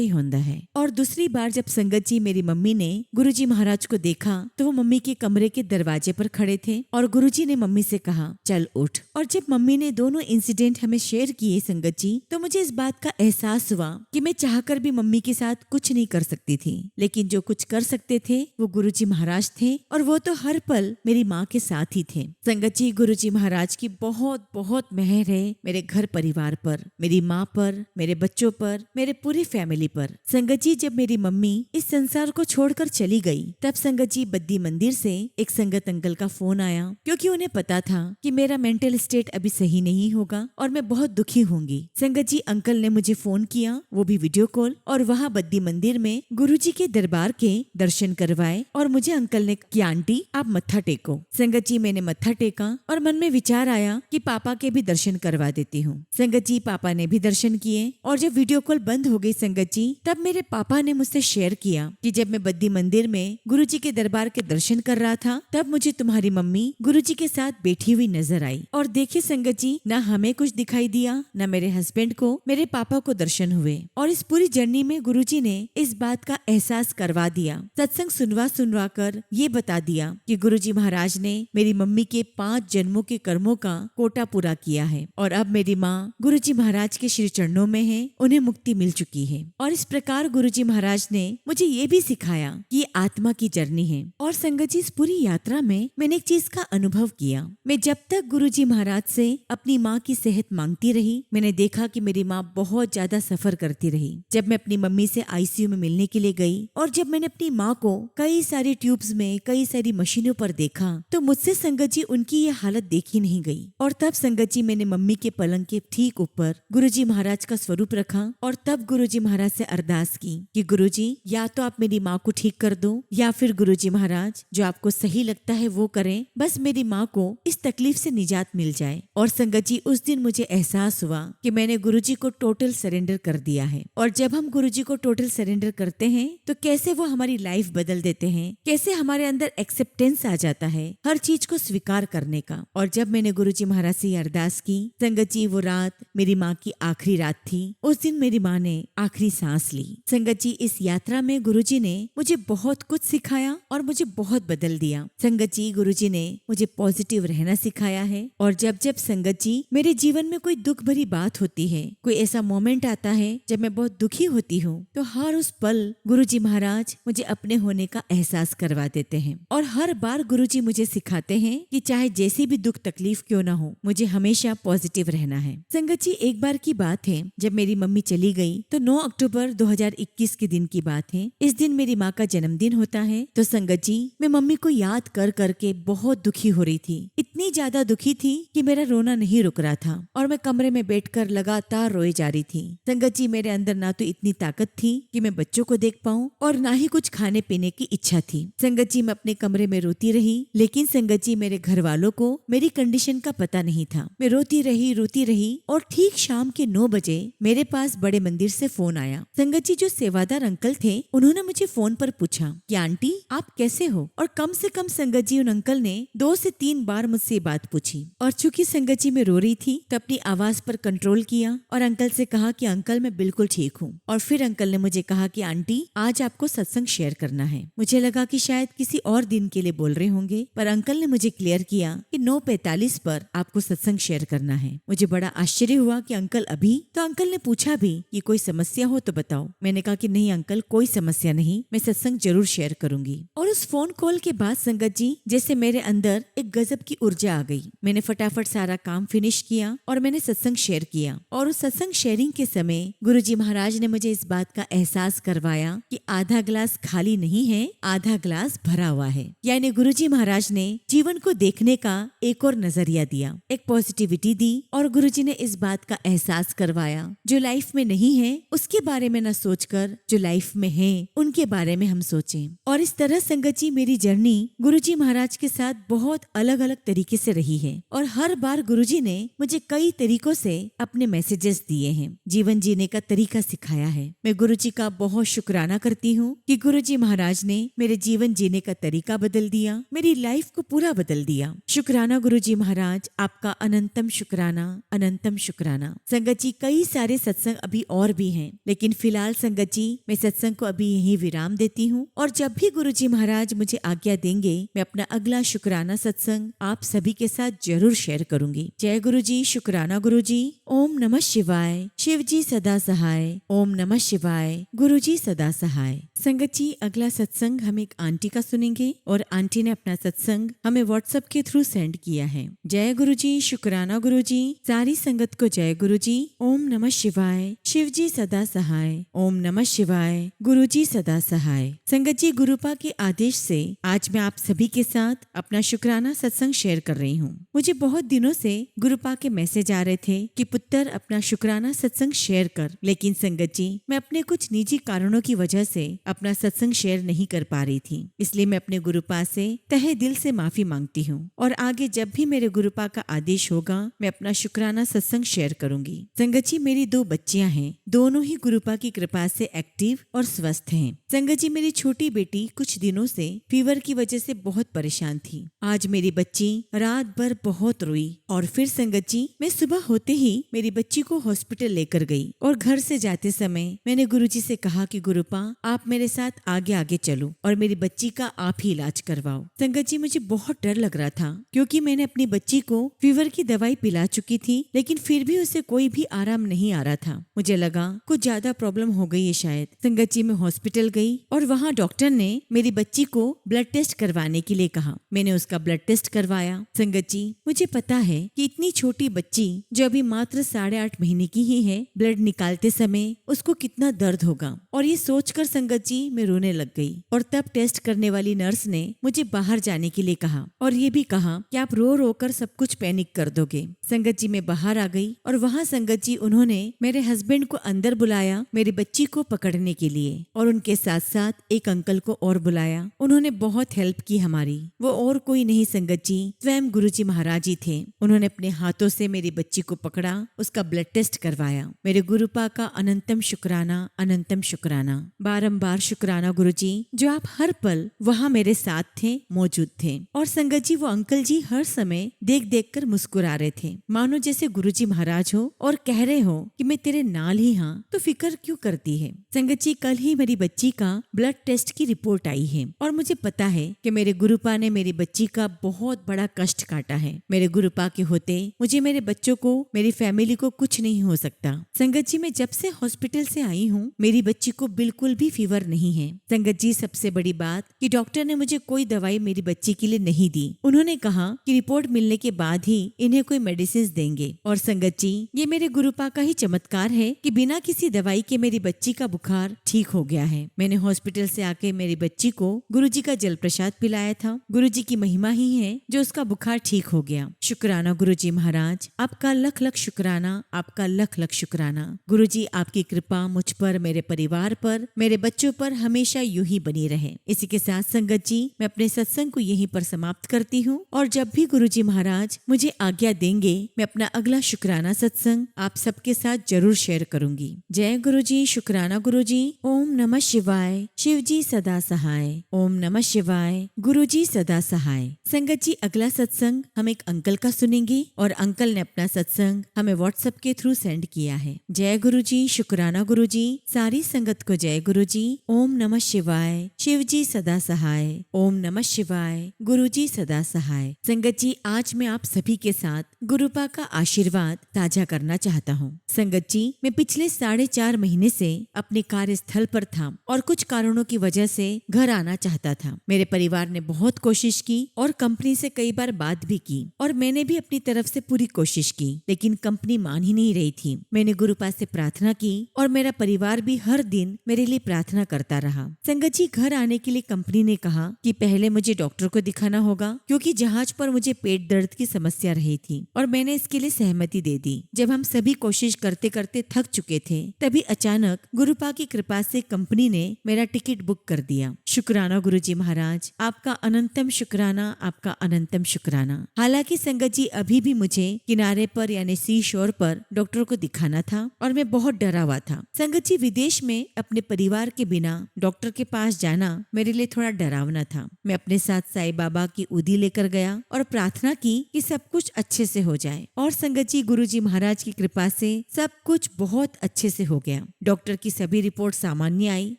होंदा है। और दूसरी बार जब संगत जी, मेरी मम्मी ने गुरुजी महाराज को देखा तो वो मम्मी के कमरे के दरवाजे पर खड़े थे और गुरुजी ने मम्मी से कहा, चल उठ। और जब मम्मी ने दोनों इंसिडेंट हमें शेयर किए संगत जी, तो मुझे इस बात का एहसास हुआ कि मैं चाहकर भी मम्मी के साथ कुछ नहीं कर सकती थी, लेकिन जो कुछ कर सकते थे वो गुरुजी महाराज थे और वो तो हर पल मेरी माँ के साथ ही थे। संगत जी, गुरुजी महाराज की बहुत बहुत मेहर है मेरे घर परिवार पर, मेरी माँ पर, मेरे बच्चों पर, मेरे पूरी फैमिली पर। संगत जी, जब मेरी मम्मी इस संसार को छोड़कर चली गई, तब संगत जी, बद्दी मंदिर से एक संगत अंकल का फोन आया, क्योंकि उन्हें पता था कि मेरा मेंटल स्टेट अभी सही नहीं होगा और मैं बहुत दुखी होंगी। संगत जी, अंकल ने मुझे फोन किया, वो भी वीडियो कॉल, और वहाँ बद्दी मंदिर में गुरुजी के दरबार के दर्शन करवाए और मुझे अंकल ने कि आंटी आप मत्था टेको। संगत जी, मैंने मत्था टेका और मन में विचार आया कि पापा के भी दर्शन करवा देती हूँ। संगत जी, पापा ने भी दर्शन किए और जब वीडियो कॉल बंद हो गई संगत जी, तब मेरे पापा ने मुझसे शेयर किया कि जब मैं बद्दी मंदिर में गुरुजी के दरबार के दर्शन कर रहा था, तब मुझे तुम्हारी मम्मी गुरुजी के साथ बैठी हुई नजर आई। और देखिए संगत जी, ना हमें कुछ दिखाई दिया, ना मेरे हस्बैंड को, मेरे पापा को दर्शन हुए। और इस पूरी जर्नी में गुरुजी ने इस बात का एहसास करवा दिया, सत्संग सुनवा कर ये बता दिया कि गुरुजी महाराज ने मेरी मम्मी के 5 जन्मों के कर्मों का कोटा कोटा पूरा किया है और अब मेरी माँ गुरुजी महाराज के श्री चरणों में है, उन्हें मुक्ति मिल चुकी है। और इस प्रकार गुरुजी महाराज ने मुझे ये भी सिखाया कि ये आत्मा की जर्नी है। और संगत जी, इस पूरी यात्रा में मैंने एक चीज का अनुभव किया। मैं जब तक गुरुजी महाराज से अपनी माँ की सेहत मांगती रही, मैंने देखा कि मेरी माँ बहुत ज्यादा सफर करती रही। जब मैं अपनी मम्मी से आईसीयू में मिलने के लिए गई और जब मैंने अपनी माँ को कई सारी ट्यूब्स में, कई सारी मशीनों पर देखा, तो मुझसे संगत जी उनकी ये हालत देखी नहीं गई। और तब संगत जी मैंने मम्मी के पलंग के ठीक ऊपर गुरुजी महाराज का स्वरूप रखा और तब गुरुजी महाराज से अरदास की कि गुरुजी, या तो आप मेरी माँ को ठीक कर दो या फिर गुरुजी महाराज जो आपको सही लगता है वो करें, बस मेरी माँ को इस तकलीफ से निजात मिल जाए। और संगत जी, उस दिन मुझे एहसास हुआ कि मैंने गुरुजी को टोटल सरेंडर कर दिया है। और जब हम गुरुजी को टोटल सरेंडर करते हैं तो कैसे वो हमारी लाइफ बदल देते हैं, कैसे हमारे अंदर एक्सेप्टेंस आ जाता है हर चीज को स्वीकार करने का। और जब मैंने गुरुजी महाराज से अरदास की, संगत जी वो रात मेरी माँ की आखिरी रात थी। उस दिन मेरी माँ ने आखिरी सांस ली। संगत जी, इस यात्रा में गुरुजी ने मुझे बहुत कुछ सिखाया और मुझे बहुत बदल दिया। संगत जी, गुरुजी ने मुझे पॉजिटिव रहना सिखाया है। और जब जब संगत जी मेरे जीवन में कोई दुख भरी बात होती है, कोई ऐसा मोमेंट आता है जब मैं बहुत दुखी होती हूँ, तो हर उस पल गुरुजी महाराज मुझे अपने होने का एहसास करवा देते हैं। और हर बार गुरुजी मुझे सिखाते हैं कि चाहे जैसी भी दुख तकलीफ क्यों ना हो, मुझे हमेशा पॉजिटिव रहना है। संगत जी, एक बार की बात है, जब मेरी मम्मी चली गई तो 9 अक्टूबर 2021 के दिन की बात है। इस दिन मेरी माँ का जन्मदिन होता है। तो संगत जी, मैं मम्मी को याद कर करके बहुत दुखी हो रही थी। इतनी ज्यादा दुखी थी कि मेरा रोना नहीं रुक रहा था और मैं कमरे में बैठकर लगातार रोए जा रही थी। संगत जी, मेरे अंदर ना तो इतनी ताकत थी कि मैं बच्चों को देख पाऊं और ना ही कुछ खाने पीने की इच्छा थी। संगत जी, मैं अपने कमरे में रोती रही, लेकिन संगत जी मेरे घर वालों को मेरी कंडीशन का पता नहीं था। मैं रोती रही और ठीक शाम के 9 बजे मेरे पास बड़े मंदिर से फोन आया। संगत जी, जो सेवादार अंकल थे, उन्होंने मुझे फोन पर पूछा कि आंटी आप कैसे हो। और कम से कम संगत जी उन अंकल ने 2 से 3 बार मुझसे बात पूछी। और चूंकि संगत जी मैं रो रही थी तो अपनी आवाज पर कंट्रोल किया और अंकल से कहा कि अंकल मैं बिल्कुल ठीक हूँ। और फिर अंकल ने मुझे कहा कि आंटी आज आपको सत्संग शेयर करना है। मुझे लगा कि शायद किसी और दिन के लिए बोल रहे होंगे, पर अंकल ने मुझे क्लियर किया कि 9:45 पर आपको सत्संग शेयर करना है। मुझे बड़ा आश्चर्य हुआ कि अंकल अभी। तो अंकल ने पूछा भी कि कोई समस्या हो तो बताओ। मैंने कहा कि नहीं अंकल, कोई समस्या नहीं, मैं सत्संग जरूर शेयर करूंगी। और उस फोन कॉल के बाद संगत जी जैसे मेरे अंदर एक गजब की ऊर्जा आ गई। मैंने फटाफट सारा काम फिनिश किया और मैंने सत्संग शेयर किया। और उस सत्संग शेयरिंग के समय गुरुजी महाराज ने मुझे इस बात का एहसास करवाया कि आधा ग्लास खाली नहीं है, आधा ग्लास भरा हुआ है। यानी गुरुजी महाराज ने जीवन को देखने का एक और नजरिया दिया, एक पॉजिटिविटी दी। और गुरुजी ने इस बात का एहसास करवाया जो लाइफ में नहीं है उसके बारे में न सोचकर जो लाइफ में है उनके बारे में हम सोचें। और इस तरह संगत जी मेरी जर्नी गुरुजी महाराज के साथ बहुत अलग अलग तरीके से रही है। और हर बार गुरुजी ने मुझे कई तरीकों से अपने मैसेजेस दिए हैं, जीवन जीने का तरीका सिखाया है। मैं गुरुजी का बहुत शुक्राना करती हूँ कि गुरुजी महाराज ने मेरे जीवन जीने का तरीका बदल दिया, मेरी लाइफ को पूरा बदल दिया। शुक्राना गुरुजी महाराज, आपका अनंतम शुक्राना, अनंतम शुक्राना। संगत जी कई सारे सत्संग अभी और भी हैं, लेकिन फिलहाल संगत जी मैं सत्संग को अभी यहीं विराम देती हूँ। और जब भी गुरुजी महाराज मुझे आज्ञा देंगे मैं अपना अगला शुक्राना सत्संग आप सभी के साथ जरूर शेयर करूंगी। जय गुरुजी, शुक्राना गुरुजी। ओम नमः शिवाय। शिव जी सदा सहाय। ओम नमः शिवाय। गुरुजी सदा सहाय। संगत जी अगला सत्संग हम एक आंटी का सुनेंगे और आंटी ने अपना सत्संग हमें व्हाट्सएप के थ्रू सेंड किया है। जय गुरुजी, शुक्राना गुरुजी। सारी संगत को जय गुरुजी। ओम नमः शिवाय। शिव जी सदा सहाय। ओम नमः शिवाय। गुरुजी सदा सहाय। संगत जी गुरुपा के आदेश से आज मैं आप सभी के साथ अपना शुक्राना सत्संग शेयर कर रही हूँ। मुझे बहुत दिनों से गुरुपा के मैसेज आ रहे थे कि पुत्र अपना शुक्राना सत्संग शेयर कर, लेकिन संगत जी मैं अपने कुछ निजी कारणों की वजह से अपना सत्संग शेयर नहीं कर पा रही थी। इसलिए मैं अपने गुरुपा से तहे दिल से माफी मांगती हूँ और आगे जब भी मेरे गुरुपा का आदेश होगा मैं अपना शुक्राना सत्संग शेयर करूंगी। संगत जी मेरी 2 बच्चियां हैं, दोनों ही गुरुपा की कृपा से एक्टिव और स्वस्थ हैं। संगत जी मेरी छोटी बेटी कुछ दिनों से फीवर की वजह से बहुत परेशान थी। आज मेरी बच्ची रात भर बहुत रोई और फिर संगत जी मैं सुबह होते ही मेरी बच्ची को हॉस्पिटल लेकर गई और घर से जाते समय मैंने गुरुजी से कहा कि गुरुपा आप मेरे साथ आगे आगे चलो और मेरी बच्ची का आप ही इलाज करवाओ। संगत जी मुझे बहुत डर लग रहा था क्योंकि मैंने अपनी बच्ची को फीवर की दवाई पिला चुकी थी, लेकिन फिर भी उसे कोई भी आराम नहीं आ रहा था। मुझे लगा कुछ ज्यादा प्रॉब्लम हो गई है शायद। संगत जी मैं हॉस्पिटल गई और वहाँ डॉक्टर ने मेरी बच्ची को ब्लड टेस्ट करवाने के लिए कहा। मैंने उसका ब्लड टेस्ट करवाया। संगत जी मुझे पता है कि इतनी छोटी बच्ची जो अभी मात्र 8.5 महीने की ही है, ब्लड निकालते समय उसको कितना दर्द होगा। और ये सोचकर संगत जी मैं रोने लग गई। और तब टेस्ट करने वाली नर्स ने मुझे बाहर जाने के लिए कहा और ये भी कहा कि आप रो रो कर सब कुछ पैनिक कर दोगे। संगत जी मैं बाहर आ गई और वहाँ संगत जी उन्होंने मेरे हस्बैंड को अंदर बुलाया मेरी बच्ची को पकड़ने के लिए, और उनके साथ साथ एक अंकल को और बुलाया। उन्होंने बहुत हेल्प की हमारी। वो और कोई नहीं संगत जी, स्वयं गुरुजी महाराज ही थे। उन्होंने अपने हाथों से मेरी बच्ची को पकड़ा, उसका ब्लड टेस्ट करवाया। मेरे गुरुपा का अनंतम शुक्राना, अनंतम शुक्राना, बारंबार शुक्राना गुरुजी जो आप हर पल वहाँ मेरे साथ थे, मौजूद थे। और संगत जी वो अंकल जी हर समय देख देख कर मुस्कुरा रहे थे, मानो जैसे गुरुजी महाराज हो और कह रहे हो कि मैं तेरे नाल ही हाँ, तो फिक्र क्यों करती है। संगत जी कल ही मेरी बच्ची का ब्लड टेस्ट की रिपोर्ट आई है और मुझे पता है कि मेरे गुरुपा ने मेरी बच्ची का बहुत बड़ा कष्ट काटा है। मेरे गुरुपा के होते मुझे, मेरे बच्चों को, मेरी फैमिली को कुछ नहीं हो सकता। संगत जी मैं जब से हॉस्पिटल से आई हूँ मेरी बच्ची को बिल्कुल भी फीवर नहीं है। संगत जी सबसे बड़ी बात कि डॉक्टर ने मुझे कोई दवाई मेरी बच्ची के लिए नहीं दी। उन्होंने कहा कि रिपोर्ट मिलने के बाद ही इन्हें कोई मेडिसिन देंगे। और संगत जी ये मेरे गुरुपा का ही चमत्कार है कि बिना किसी दवाई के मेरी बच्ची का बुखार ठीक हो गया है। मैंने हॉस्पिटल से आके मेरी बच्ची को गुरुजी का जल प्रसाद पिलाया था। गुरुजी की महिमा ही है जो उसका बुखार ठीक हो गया। शुक्राना गुरुजी महाराज, आपका लख लख शुक्राना, आपका लख लख शुक्राना। गुरुजी आपकी कृपा मुझ पर, मेरे परिवार पर, मेरे बच्चों पर हमेशा यूं ही बनी रहे। इसी के साथ संगत जी मैं अपने सत्संग को यहीं पर समाप्त करती हूँ और जब भी गुरुजी महाराज मुझे आज्ञा देंगे मैं अपना अगला शुक्राना सत्संग आप सबके साथ जरूर शेयर करूंगी। जय गुरुजी, शुक्राना गुरुजी। ओम नमः शिवाय। शिवजी सदा सहाय। ओम नमः शिवाय। गुरुजी सदा सहाय। संगत जी अगला सत्संग हम एक अंकल का सुनेंगे और अंकल ने अपना सत्संग हमें व्हाट्सएप के थ्रू सेंड किया है। जय गुरुजी, शुक्राना गुरुजी। सारी संगत को जय गुरुजी। ओम नमः शिवाय। शिवजी सदा सहाय। ओम नमः शिवाय। गुरुजी सदा सहाय। संगत जी आज मैं आप सभी के साथ गुरुपा का आशीर्वाद साझा करना चाहता हूँ। संगत जी मैं पिछले 4.5 महीने से अपने कार्यस्थल पर था और कुछ कारणों की वजह से घर आना चाहता था। मेरे परिवार ने बहुत कोशिश की और कंपनी से कई बार बात भी की और मैंने भी अपनी तरफ से पूरी कोशिश की, लेकिन कंपनी मान ही नहीं रही थी। मैंने गुरुपा से प्रार्थना की और मेरा परिवार भी हर दिन मेरे लिए प्रार्थना करता रहा। संगत जी घर आने के लिए कंपनी ने कहा कि पहले मुझे डॉक्टर को दिखाना होगा क्योंकि जहाज पर मुझे पेट दर्द की समस्या रही थी और मैंने इसके लिए सहमति दे दी। जब हम सभी कोशिश करते करते थक चुके थे तभी अचानक गुरुपा की कृपा से कंपनी ने मेरा टिकट बुक कर दिया। शुक्राना गुरुजी महाराज, आपका अनंतम शुक्राना, आपका अनंतम शुक्राना। हालांकि संगत जी अभी भी मुझे किनारे पर यानी सी शोर पर डॉक्टर को दिखाना था और मैं बहुत डरा हुआ था। संगत जी विदेश में अपने परिवार के बिना डॉक्टर के पास जाना मेरे लिए थोड़ा डरावना था। मैं अपने साथ साईं बाबा की उदी लेकर गया और प्रार्थना की कि सब कुछ अच्छे से हो जाए और संगत जी गुरुजी महाराज की कृपा से सब कुछ बहुत अच्छे से हो गया। डॉक्टर की सभी रिपोर्ट सामान्य आई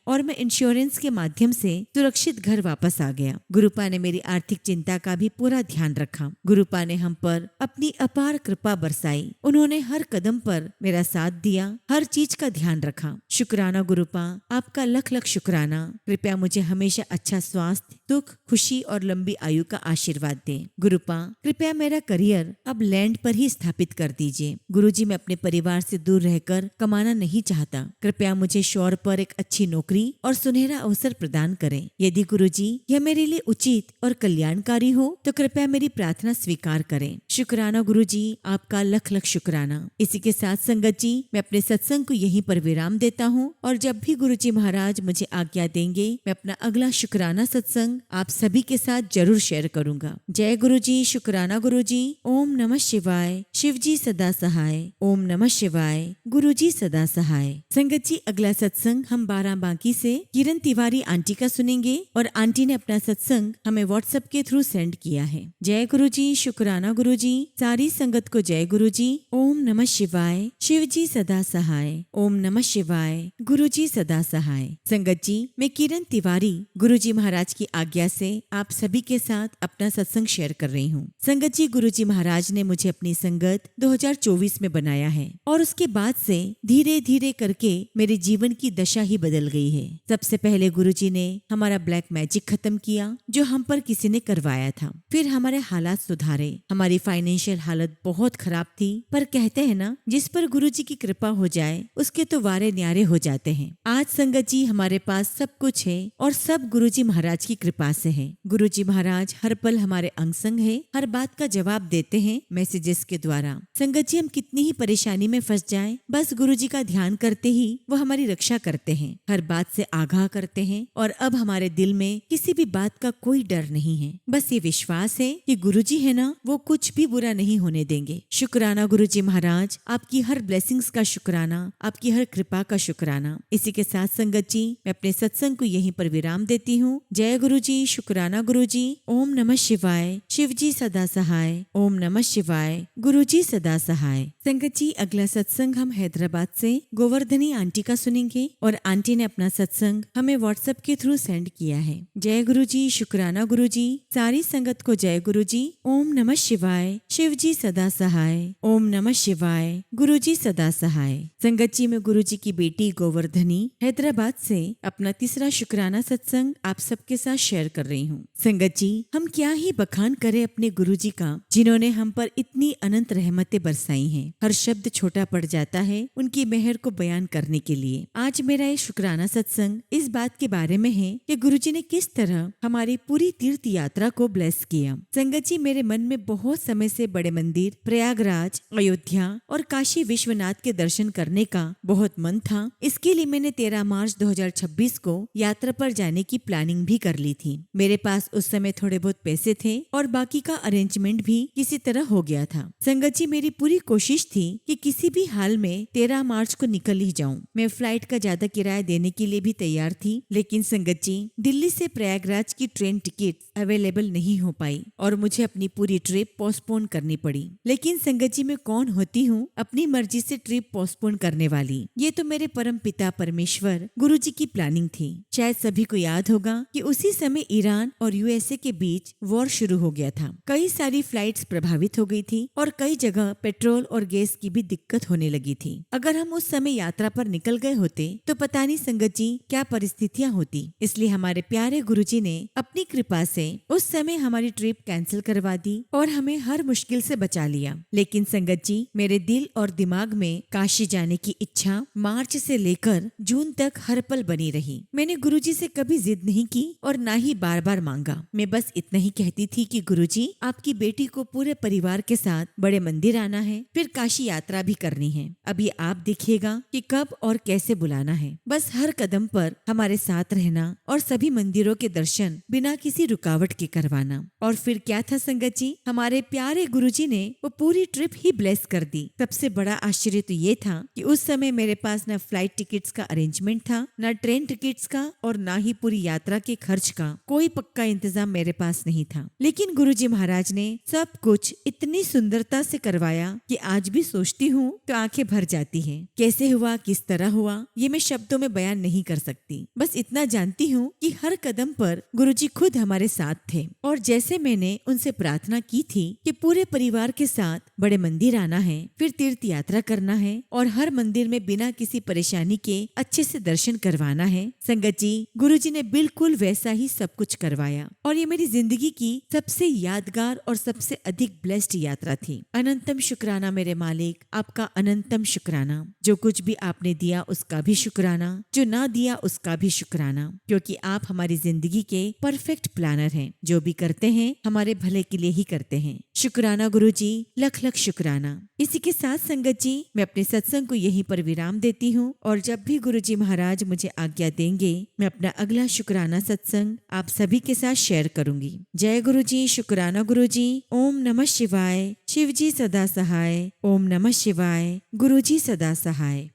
और मैं इंश्योरेंस के माध्यम से सुरक्षित घर वापस आ गया। गुरुपा ने मेरी आर्थिक चिंता का भी पूरा ध्यान रखा। गुरुपा ने हम पर अपनी अपार कृपा बरसाई। उन्होंने हर कदम पर मेरा साथ दिया, हर चीज का ध्यान रखा। शुक्राना गुरुपा, आपका लख लख शुक्राना। कृपया मुझे हमेशा अच्छा स्वास्थ्य, सुख, खुशी और लंबी आयु का आशीर्वाद दें। गुरुपा कृपया मेरा करियर अब लैंड पर ही स्थापित कर दीजिए। गुरुजी मैं अपने परिवार से दूर रहकर कमाना नहीं चाहता। कृपया मुझे शोर पर एक अच्छी नौकरी और सुनहरा अवसर प्रदान करें। यदि गुरुजी यह मेरे लिए उचित और कल्याणकारी हो तो कृपया मेरी प्रार्थना स्वीकार करें। शुक्राना गुरुजी, आपका लख लख शुक्राना। इसी के साथ संगत जी मैं अपने सत्संग को यहीं पर विराम देता हूँ और जब भी गुरुजी महाराज मुझे आज्ञा देंगे मैं अपना अगला शुक्राना सत्संग आप सभी के साथ जरूर शेयर करूंगा। जय गुरुजी, शुक्राना गुरुजी। ओम नमः नमः शिवाय, शिवजी सदा सहाय। ओम नमः शिवाय, गुरुजी सदा सहाय। संगत जी, अगला सत्संग हम 12 बांकी से किरण तिवारी आंटी का सुनेंगे और आंटी ने अपना सत्संग हमें व्हाट्सएप के थ्रू सेंड किया है। जय गुरुजी, शुक्राना गुरुजी, सारी संगत को जय गुरुजी। ओम नमः शिवाय, शिवजी सदा सहाय। ओम नमः शिवाय, गुरुजी सदा सहाय। संगत जी, मैं किरण तिवारी गुरुजी महाराज की आज्ञा से आप सभी के साथ अपना सत्संग शेयर कर रही हूँ। संगत जी, गुरुजी महाराज ने मुझे अपनी संगत 2024 में बनाया है और उसके बाद से धीरे धीरे करके मेरे जीवन की दशा ही बदल गई है। सबसे पहले गुरुजी ने हमारा ब्लैक मैजिक खत्म किया जो हम पर किसी ने करवाया था। फिर हमारे हालात सुधारे। हमारी फाइनेंशियल हालत बहुत खराब थी, पर कहते हैं ना, जिस पर गुरुजी की कृपा हो जाए उसके तो वारे न्यारे हो जाते हैं। आज संगत जी, हमारे पास सब कुछ है और सब गुरुजी महाराज की कृपा से है। गुरुजी महाराज हर पल हमारे अंग संग है, हर बात का जवाब देते हैं मैसेजेस के द्वारा। संगत जी, हम कितनी ही परेशानी में फंस जाएं, बस गुरुजी का ध्यान करते ही वो हमारी रक्षा करते हैं, हर बात से आगाह करते हैं और अब हमारे दिल में किसी भी बात का कोई डर नहीं है। बस ये विश्वास है कि गुरुजी है ना, वो कुछ भी बुरा नहीं होने देंगे। शुक्राना गुरुजी महाराज, आपकी हर ब्लेसिंग्स का शुक्राना, आपकी हर कृपा का शुक्राना। इसी के साथ संगत जी, मैं अपने सत्संग को यहीं पर विराम देती हूँ। जय गुरुजी, शुक्राना गुरुजी। ओम नमः शिवाय, शिवजी सदा सहाय। ओम नमः शिवाय, गुरुजी सदा सहाय। संगत जी, अगला सत्संग हम हैदराबाद से गोवर्धनी आंटी का सुनेंगे और आंटी ने अपना सत्संग हमें व्हाट्सएप के थ्रू सेंड किया है। जय गुरुजी, शुक्राना गुरुजी, सारी संगत को जय गुरुजी। ओम नमः शिवाय, शिवजी सदा सहाय। ओम नमः शिवाय, गुरुजी सदा सहाय। संगत जी, मैं गुरुजी की बेटी गोवर्धनी हैदराबाद से अपना तीसरा शुक्राना सत्संग आप सबके साथ शेयर कर रही हूँ। संगत जी, हम क्या ही बखान करें अपने गुरुजी का, जिन्होंने हम पर इतनी अनंत रहमतें बरसाई हैं। हर शब्द छोटा पड़ जाता है उनकी मेहर को बयान करने के लिए। आज मेरा ये शुक्राना सत्संग इस बात के बारे में है कि गुरुजी ने किस तरह हमारी पूरी तीर्थ यात्रा को ब्लेस किया। संगत जी, मेरे मन में बहुत समय से बड़े मंदिर, प्रयागराज, अयोध्या और काशी विश्वनाथ के दर्शन करने का बहुत मन था। इसके लिए मैंने 13 मार्च 2026 को यात्रा पर जाने की प्लानिंग भी कर ली थी। मेरे पास उस समय थोड़े बहुत पैसे थे और बाकी का अरेंजमेंट भी किसी तरह हो गया था। संगत जी, मेरी पूरी कोशिश थी कि किसी भी हाल में 13 मार्च को निकल ही जाऊं। मैं फ्लाइट का ज्यादा किराया देने के लिए भी तैयार थी, लेकिन संगत जी, दिल्ली से प्रयागराज की ट्रेन टिकट अवेलेबल नहीं हो पाई और मुझे अपनी पूरी ट्रिप पोस्टपोन करनी पड़ी। लेकिन संगत जी, मैं कौन होती हूँ अपनी मर्जी से ट्रिप पोस्टपोन करने वाली। ये तो मेरे परम पिता परमेश्वर गुरुजी की प्लानिंग थी। शायद सभी को याद होगा कि उसी समय ईरान और यूएसए के बीच वॉर शुरू हो गया था। कई सारी फ्लाइट्स प्रभावित हो गई थी और कई जगह पेट्रोल और गैस की भी दिक्कत होने लगी थी। अगर हम उस समय यात्रा पर निकल गए होते तो पता नहीं संगत जी क्या परिस्थितियां होती। इसलिए हमारे प्यारे गुरुजी ने अपनी कृपा से उस समय हमारी ट्रिप कैंसिल करवा दी और हमें हर मुश्किल से बचा लिया। लेकिन संगत जी, मेरे दिल और दिमाग में काशी जाने की इच्छा मार्च से लेकर जून तक हर पल बनी रही। मैंने गुरुजी से कभी जिद नहीं की और ना ही बार बार मांगा। मैं बस इतना ही कहती थी कि गुरुजी, आपकी बेटी को पूरे परिवार के साथ बड़े मंदिर आना है, फिर काशी यात्रा भी करनी है। अब ये आप देखिएगा कि कब और कैसे बुलाना है। बस हर कदम पर हमारे साथ रहना और सभी मंदिरों के दर्शन बिना किसी रुकावट के करवाना। और फिर क्या था संगत जी, हमारे प्यारे गुरुजी ने वो पूरी ट्रिप ही ब्लेस कर दी। सबसे बड़ा आश्चर्य तो ये था कि उस समय मेरे पास न फ्लाइट टिकट्स का अरेंजमेंट था, न ट्रेन टिकट्स का और न ही पूरी यात्रा के खर्च का कोई पक्का इंतजाम मेरे पास नहीं था। लेकिन गुरुजी महाराज ने सब कुछ इतनी सुंदरता से करवाया कि आज भी सोचती हूँ तो आंखें भर जाती हैं। कैसे हुआ, किस तरह हुआ, ये मैं शब्दों में बयान नहीं कर सकती। बस इतना जानती हूँ कि हर कदम पर गुरुजी खुद हमारे साथ थे और जैसे मैंने उनसे प्रार्थना की थी कि पूरे परिवार के साथ बड़े मंदिर आना है, फिर तीर्थ यात्रा करना है और हर मंदिर में बिना किसी परेशानी के अच्छे से दर्शन करवाना है, संगत जी, गुरुजी ने बिल्कुल वैसा ही सब कुछ करवाया और ये मेरी जिंदगी की सबसे यादगार और सबसे अधिक ब्लेस्ड यात्रा थी। अनंतम शुक्राना मेरे मालिक, आपका अनंतम शुक्राना। जो कुछ भी आपने दिया उसका भी शुक्राना, जो ना दिया उसका भी शुक्राना, क्योंकि आप हमारी जिंदगी के परफेक्ट प्लानर हैं। जो भी करते हैं हमारे भले के लिए ही करते हैं। शुक्राना गुरुजी, लख लख शुक्राना। इसी के साथ संगत जी मैं अपने सत्संग को यहीं पर विराम देती हूँ और जब भी गुरुजी महाराज मुझे आज्ञा देंगे मैं अपना अगला शुक्राना सत्संग आप सभी के साथ शेयर करूंगी। जय गुरुजी, शुक्राना गुरुजी। ओम नमः शिवाय। शिवजी सदा सहाय। ओम नमः शिवाय। गुरुजी सदा सहाय।